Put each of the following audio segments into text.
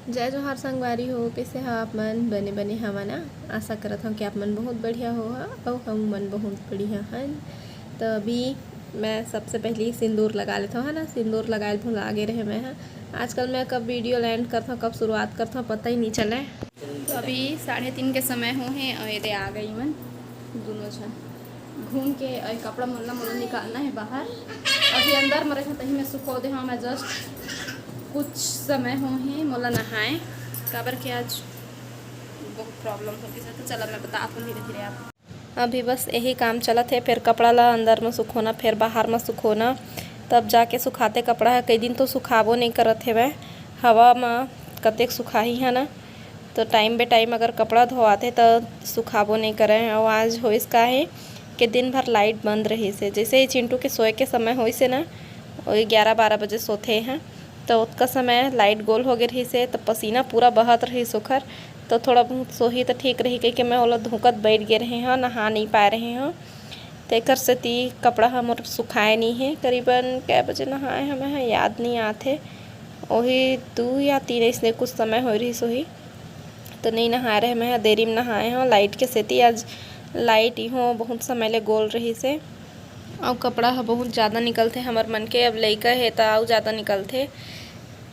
जय जोहार संगवारी हो, कैसे हो आप मन? बने बने हवा ना। आशा करत हूँ कि आप मन बहुत बढ़िया हो और हम मन बहुत बढ़िया हैं। तो अभी मैं सबसे पहले सिंदूर लगा लेता हूँ, है ना। सिंदूर लगाए भूल आगे रहे मैं है। आजकल मैं कब वीडियो लैंड करता हूँ, कब शुरुआत करता हूँ, पता ही नहीं चले। तो अभी 3:30 के समय हो हैं और ये आ गई मन दोनों जन घूम के और कपड़ा मुल्ला मुल्ला निकालना है बाहर। अभी अंदर मरे था तही मैं सुखो दे। हाँ, मैं जस्ट कुछ समय हो हैं मोला नहाए काबर के आज बहुत प्रॉब्लम होती है। तो चला मैं बता आपको धीरे धीरे आप अभी बस यही काम चलत है। फिर कपड़ा ला अंदर में सुखोना, फिर बाहर में सुखोना, तब जाके सुखाते कपड़ा है। कई दिन तो सुखाबो नहीं करत है वह हवा में कतेक सुखाही है ना। तो टाइम बे टाइम अगर कपड़ा धोआते तो सुखाबो नहीं करे। और आज होइस का है कि दिन भर लाइट बंद रही से। जैसे ही चिंटू के सोए के समय होई से ना, वही 11-12 बजे सोते हैं, तो उतका समय लाइट गोल हो गई रही से, तो पसीना पूरा बहत रही सुखर। तो थोड़ा बहुत सोही तो ठीक रही कही कि मैं ओला धुकत बैठ गए रहे हैं, नहा नहीं पाए रहे हैं। तो एक से ती कपड़ा हमर सुखाए नहीं है। करीबन कै बजे नहाए हमें याद नहीं आते, वही 2 या 3 इसने कुछ समय हो रही सोही। तो नहीं नहाए रहे मैं देरी में नहाए हैं। लाइट के सेती आज लाइट ही बहुत समय ले गोल रही से। और कपड़ा बहुत ज़्यादा निकलते हमार मन के। अब लइका है तो और ज़्यादा निकलते।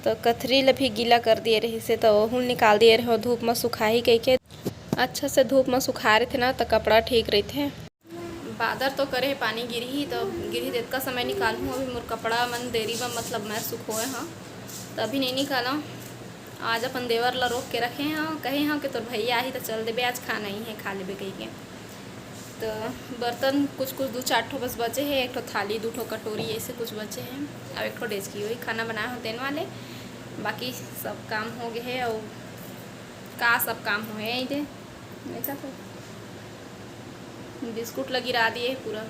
तो कथरी ला भी गीला कर दिए रही से, तो वह निकाल दिए रहे धूप में सुखाही कह के। अच्छा से धूप में सुखा रहे थे ना, तो कपड़ा ठीक रही थे। बादर तो करे पानी गिरी तो गिरी देत का समय निकालूँ। अभी मोर कपड़ा मन देरी में मतलब मैं सुखोए हाँ, तो अभी नहीं निकाला। आज अपन देवर ला रोक के रखे हैं, कहे हाँ कि तोर भैया आई तो चल देबे, आज खाना ही है, खा लेबे कही के। तो बर्तन कुछ 2-4 ठो बस बचे हैं। एक ठो थाली 2 ठो कटोरी ऐसे कुछ बचे हैं और एक ठो डेचकी। वही खाना बनाए हो तेन वाले, बाकी सब काम हो गए है। और का सब काम हो है इधे देखा तो बिस्कुट ला गिरा दिए, पूरा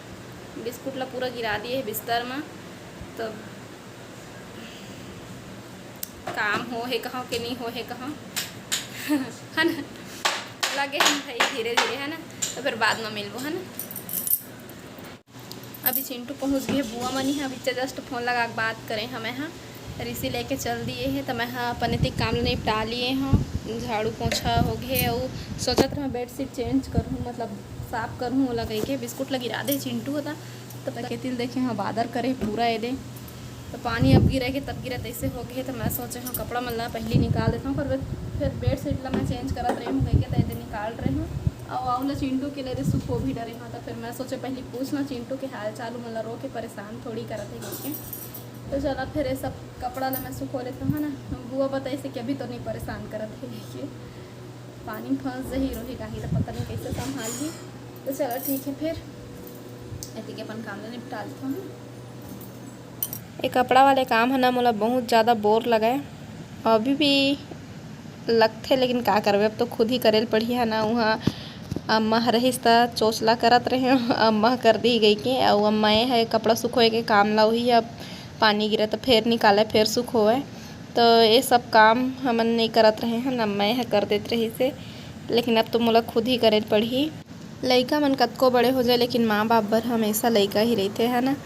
बिस्कुट ला पूरा गिरा दिए बिस्तर में। तो काम हो है कहाँ के नहीं हो है कहाँ है ना। लगे हम भाई धीरे धीरे है ना, तो फिर बाद में मिलबो है ना। अभी चिंटू पहुँच गए बुआ मनी है। अभी जस्ट फोन लगा के बात करें हमें हाँ, ऋषि लेके चल दिए हैं। तो मैं हाँ अपन इतने काम निपटा लिए हाँ, झाड़ू पोछा हो गए। और सोचत रहा बेडशीट चेंज करूँ, मतलब साफ करूँ ओला कही के। बिस्कुट लगी गिरा दे चिंटू होता तो कहती देखे हाँ बादर करे पूरा ये दे। तो पानी अब गिरेगी तब गिरा तैसे हो गए। तो मैं सोचे हाँ कपड़ा मल्ला पहले निकाल देता हूँ, फिर बेडशीट ला मैं चेंज करत रही हूँ कही के। तो निकाल रही हूँ और आउला चिंटू के लिए सुखो भी डरे हाँ। तो फिर मैं सोचे पहले पूछना चिंटू के हाल चाल, मतलब रो के परेशान थोड़ी करत है करके। तो चला फिर ये सब कपड़ा ला मैं सुखो लेता हूँ ना। बुआ बताई से कि अभी तो नहीं परेशान करत है ये, पानी में फंस ही रोही गाही तो पता नहीं कैसे संभाल ही। तो चलो ठीक है, फिर ऐसे के अपन काम निपटा लेता हूँ। ये कपड़ा वाले काम है ना मोला बहुत ज़्यादा बोर लगा, अभी भी लगते, लेकिन का करबे अब तो खुद ही करे पड़ी है ना। वहाँ अम्मा रहीस त चोचला करत रहे, अम्मा कर दी गई के। और अम्मा ये है कपड़ा सुखोए के काम ला हुई। अब पानी गिरा तो फिर निकाले फिर सुखोए, तो ये सब काम हमन नहीं करत रहे हैं। अम्मा ये कर देते रही से, लेकिन अब तो मोला खुद ही करे पड़ी। लइका मन कतको बड़े हो जाए लेकिन माँ बाप बर हमेशा लइका ही रहते है ना।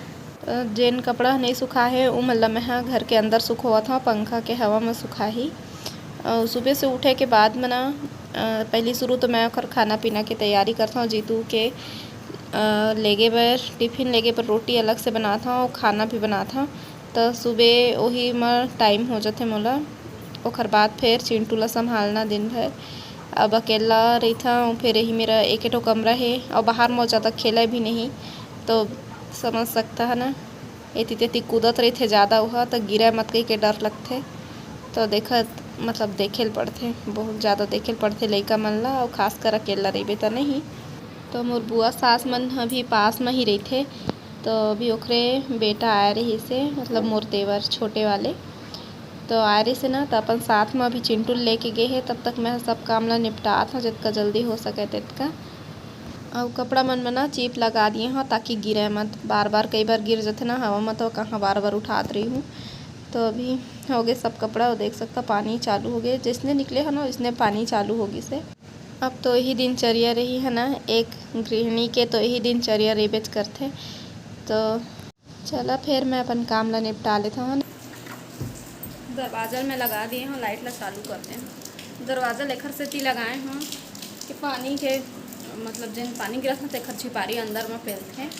जेन कपड़ा नहीं सुखा है वो मतलब मैं घर के अंदर सुखोवत हूँ, पंखा के हवा में सुखा ही। सुबह से उठे के बाद में ना पहली शुरू तो मैं खाना पीना की तैयारी करता हूँ। जीतू के लेगे बर टिफ़िन लेगे पर रोटी अलग से बनाता हूँ, खाना भी बनाता हूँ। तो सुबह वही में टाइम हो जाते मोला। ओकर बाद फिर चिंटू ला संभालना दिन भर। अब अकेला रहता हूँ, फिर यही मेरा एक ठो कमरा है और बाहर में ज़्यादा खेला भी नहीं, तो समझ सकता है ना। एती तेती कूदत रही थे ज़्यादा, वह तो गिरा मत कही के डर लगते। तो देखत मतलब देखे पड़ते, बहुत ज़्यादा देखे पड़ते लइका मन ला, और खास कर अकेला रही तो नहीं। तो मोर बुआ सास मन अभी पास में ही रहते। तो अभी ओखरे बेटा आए रही से, मतलब मोर देवर छोटे वाले तो आए रही से ना। तो अपन साथ में अभी चिंटू लेके गए हैं। तब तक मैं सब काम ला निपटा था जितना जल्दी हो सके तितना। और कपड़ा मन में ना चिप लगा दिए हाँ ताकि गिरे मत, बार बार कई बार गिर जाते ना हवा में, तो कहाँ बार बार उठात रही हूँ। तो अभी हो गए सब कपड़ा, और देख सकता पानी चालू हो गए, जिसने निकले है ना इसने पानी चालू होगी से। अब तो यही दिनचर्या रही है ना, एक गृहिणी के तो यही दिनचर्या रेबेच करते। तो चला फिर मैं अपन काम ला निपटा लेता हूँ। दरवाजा में लगा दिए हैं, लाइट ला चालू करते हैं। दरवाज़ा लेखर से ती लगाए हैं कि पानी के मतलब जिन पानी गिरत ना तेखर छिपारी अंदर में फैलते हैं,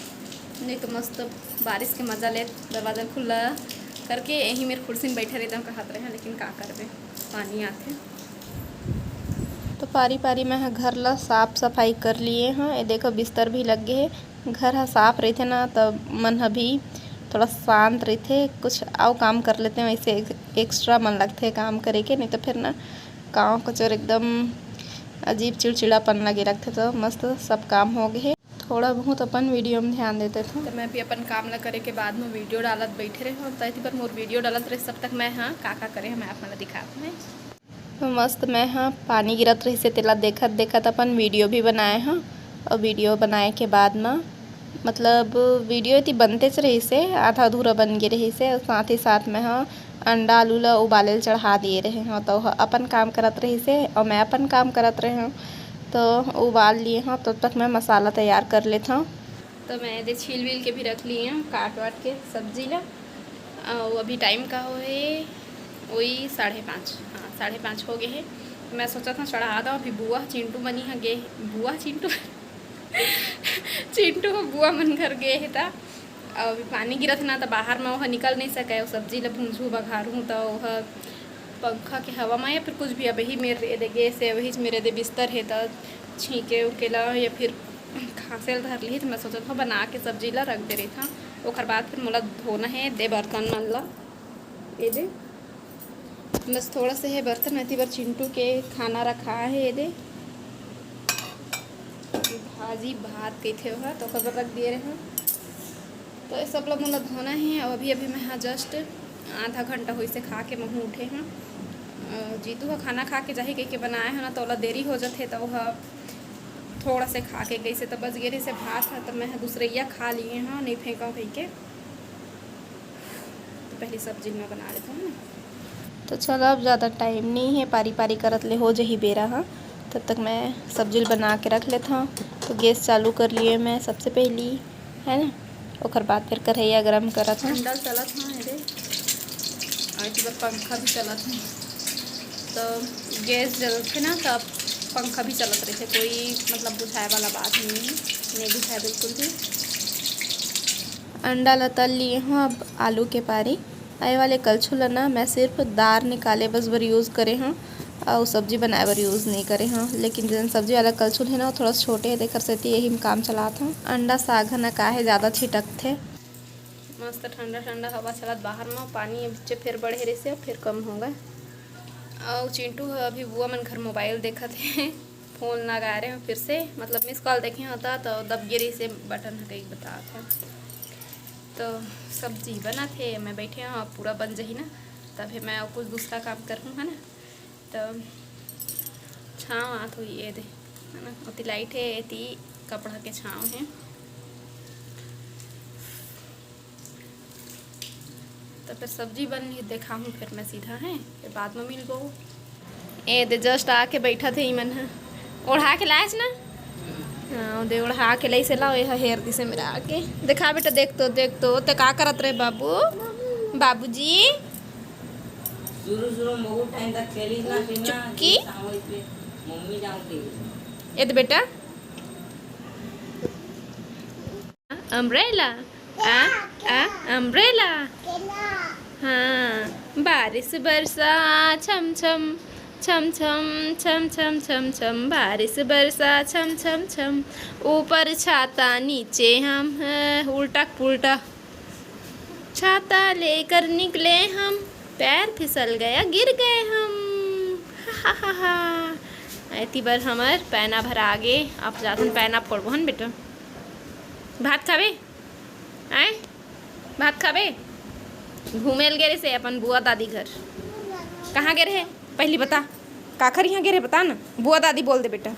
नहीं तो मस्त बारिश के मज़ा ले दरवाज़ा खुला करके यहीं मेरे कुर्सी में बैठे रहते हैं कहते रहे हैं, लेकिन का करबे पानी आते। तो पारी पारी में घर ला साफ सफाई कर लिए हैं। ये देखो बिस्तर भी लग गए है। घर हा साफ रहते ना तब मन भी थोड़ा शांत रहते, कुछ आओ काम कर लेते हैं, वैसे एक्स्ट्रा मन लगते है काम करे के, नहीं तो फिर ना गाँव कचर एकदम अजीब चिड़चिड़ापन लगे रखते। तो मस्त सब काम हो गए, थोड़ा बहुत अपन वीडियो में ध्यान देते थे। तो मैं भी अपन काम ला करे के बाद में वीडियो डालत बैठे रहे हो, तैती पर मोर वीडियो डालत रहे सब तक मैं हाँ का करे मैं आप मला दिखाते हैं। तो मस्त मैं हाँ पानी गिरत रही से तेला देखत देखत अपन वीडियो भी बनाए हाँ। और वीडियो बनाए के बाद में मतलब वीडियो इतनी बनते रही से आधा अधूरा बन गए रही से, और साथ ही साथ में हाँ अंडा आलू ला उबाले चढ़ा दिए रहे हाँ। तो अपन काम करत रही से और मैं अपन काम करत रहे हूँ, तो उबाल लिए हाँ। तब तक मैं मसाला तैयार कर लेता हूँ। तो मैं ये छील वील के भी रख लिए हैं काट वाट के सब्जी ला। और अभी टाइम का हो है वही 5:30, हाँ 5:30 हो गए हैं। मैं सोचा था चढ़ा दो, अभी बुआ चिंटू बनी है गे बुआ चिंटू चिंटू बुआ मन घर गए है था। और अभी पानी गिरत ना तो बाहर में वह निकल नहीं सके, सब्जी ला भूंजू बघारूँ तो वह पंखा के हवा में या फिर कुछ भी अब ही मेरे दे गैस है वही मेरे दे बिस्तर है तो छींके उकेला या फिर खांसे धर ली। तो मैं सोचा था बना के सब्जी ला रख दे रही था, और बाद फिर मोला धोना है दे बर्तन मन ला ये दे बस थोड़ा से है बर्तन रहती बार चिंटू के खाना रखा है ये दे भाजी भात कहते हो तो खबर रख दिए रहे। तो ये सब लोग मतलब धोना है। और अभी मैं हाँ जस्ट आधा घंटा हुई से खा के महू उठे हैं। जीतू का खाना खा के जाही कह के बनाए हैं ना तो देरी हो जाते तो वह थोड़ा से खा के गई से तो बच गए से भात है। तो मैं दूसरैया खा लिए हैं नहीं फेंका कही के, तो पहली सब्जी मैं बना लेता हूँ। तो चलो अब ज़्यादा टाइम नहीं है, पारी पारी करत ले हो जही बेरा हाँ। तब तक मैं सब्जी बना के रख लेता हूँ। तो गैस चालू कर लिए मैं सबसे पहली है ना, और बाद फिर कढ़ैया गरम करत हूँ। ठंडा चलत हाँ ये और पंखा भी चलत है, तो गैस जलत है ना तब पंखा भी चलत रहे थे, कोई मतलब बुझाए वाला बात नहीं बुझाए बिल्कुल भी। अंडा ला तल लिए हूँ। अब आलू के पारी आए वाले कलछुल ना मैं सिर्फ दार निकाले बस बर यूज़ करे हूँ, और सब्जी बनाए बर यूज़ नहीं करे हूँ। लेकिन जन सब्जी वाला कलछुल है ना वो थोड़ा छोटे है, देकर से यही में काम चलाता हूँ। अंडा साग न का है ज़्यादा छिटक थे। मस्त ठंडा ठंडा हवा चलत बाहर में, पानी बच्चे फिर बढ़े रहे से फिर कम हो गए। और चिंटू अभी बुआ मन घर मोबाइल देखा थे फ़ोन लगा रहे हैं फिर से, मतलब मिस कॉल देखे होता तो दब गिरी से बटन कहीं बता था। तो सब्जी बना थे मैं बैठे हाँ पूरा बन जाही ना तब फिर मैं और कुछ दूसरा काम करूँ है ना। तो छाँव आत हुई ये दे है ना, उतनी लाइट है इतनी कपड़ा के छाँव है। तो फिर सब्जी बन रही देखा हूँ फिर मैं सीधा है फिर बाद में मिल गो। ए दे जस्ट आके बैठा थे मन है ओढ़ा के लाए ना, हाँ दे ओढ़ा के लाई से लाओ यह हेर दी से मेरा आके देखा बेटा देख तो ते का करत रहे बाबू बाबूजी शुरू बहुत टाइम तक खेली ना चुटकी मम्मी जाऊंगी ये दे बेटा अम्ब्रेला अम्ब्रेला हाँ बारिश बरसा छम छम छम छम छम छम छम छम बारिश बरसा छम छम छम ऊपर छाता नीचे हम उल्टा पुल्टा छाता लेकर निकले हम पैर फिसल गया गिर गए हम हा हा हा। ऐती बार हमार पैना भर आगे आप जातन पैना पड़बो हन बेटा। भात खाबे आए भात खाबे घूमेल गे से अपन बुआ दादी घर कहाँ गे रहे पहली बता काखर यहाँ गे रहे बता ना बुआ दादी बोल दे बेटा।